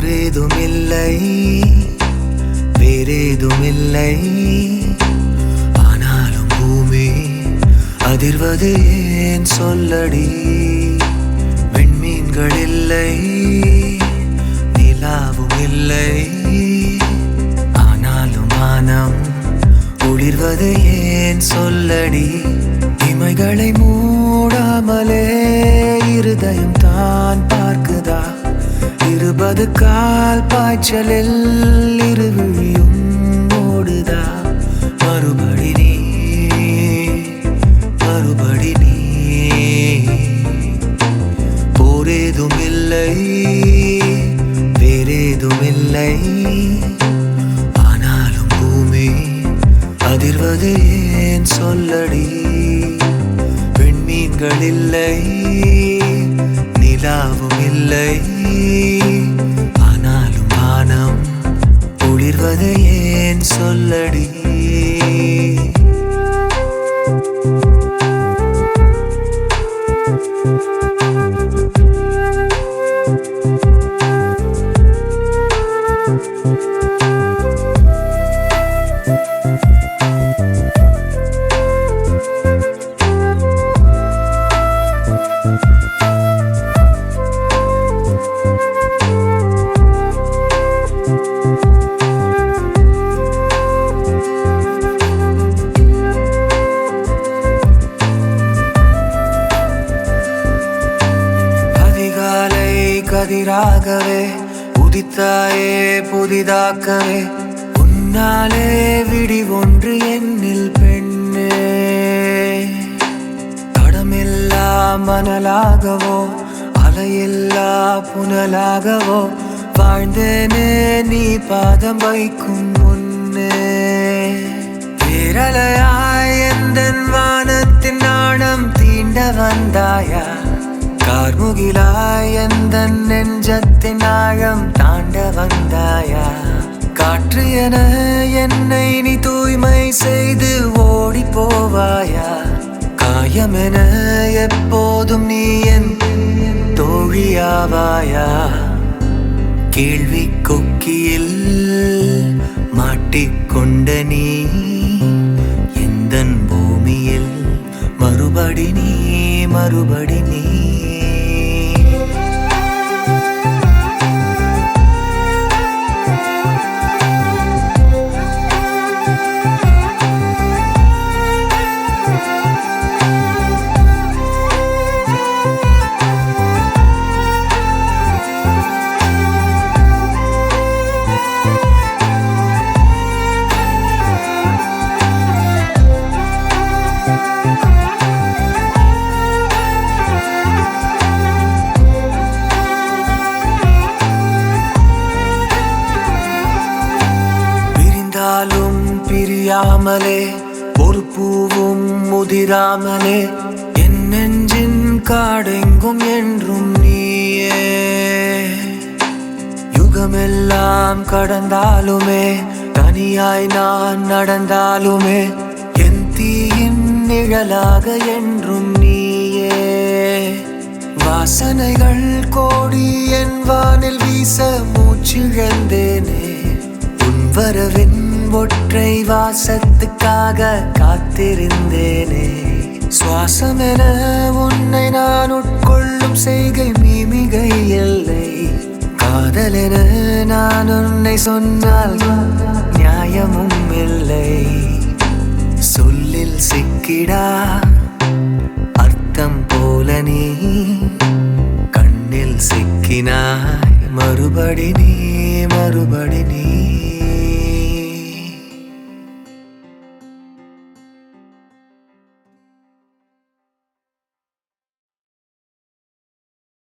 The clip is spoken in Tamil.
போரேதுமில்லை வேறேதுமில்லை. ஆனாலும் பூமி அதிர்வது ஏன் சொல்லடி? விண்மீன்கள் இல்லை நிலாவும் இல்லை. ஆனாலும் வானம் ஒளிர்வது ஏன் சொல்லடி? இமைகளை மூடாமலே இருதயம் தான் பார்க்குதா? 20 கால் பாய்ச்சலில் இருவிழியும் ஓடுதா? மறுபடி நீ மறுபடி நீ. போரேதுமில்லை வேறேதுமில்லை. ஆனாலும் பூமி அதிர்வது ஏன் சொல்லடி? விண்மீன்கள் இல்லை நிலாவும் இல்லை. ஆனாலும் வானம் ஒளிர்வது ஏன் சொல்லடி? கதிராகவே உதித்தாயே புதிதாக்கவே. உன்னாலே விடி ஒன்று என்னில் பெண்ணே. தடமில்லா மணலாகவோ அலையில்லா புனலாகவோ வாழ்ந்தேனே நீ பாதம் வைக்கும் முன்னே. பேரலையாய் எந்தன் வானத்தின் நாணம் தீண்ட வந்தாயா? கார்முகிலாய் எந்தன் நெஞ்சத்தின் ஆழம் தாண்ட வந்தாயா? காற்று என என்னை நீ தூய்மை செய்து ஓடி போவாயா? காயமென எப்போதும் நீ என் தோழியாவாயா? கேள்வி கொக்கியில் மாட்டிக்கொண்ட நீ எந்தன் பூமியில் மறுபடி நீ மறுபடி நீ. பிரியாமலே ஒரு பூவும் முதிராமலே என் நெஞ்சின் காடெங்கும் என்றும் நீயே. யுகமெல்லாம் கடந்தாலுமே தனியாய் நான் நடந்தாலுமே என் தீயின் நிழலாக என்றும் நீயே. வாசனைகள் கோடி என் வானில் வீச மூச்சிழந்தேனே. உன் வரவின் ஒற்றை வாசத்துக்காக காத்திருந்தேனே. சுவாசமென உன்னை நான் உட்கொள்ளும் செய்கை மீமிகை இல்லை. காதலென நான் உன்னை சொன்னால் நியாயமும் இல்லை. சொல்லில் சிக்கிடா அர்த்தம் போல நீ கண்ணில் சிக்கினாய். மறுபடி நீ மறுபடி நீ.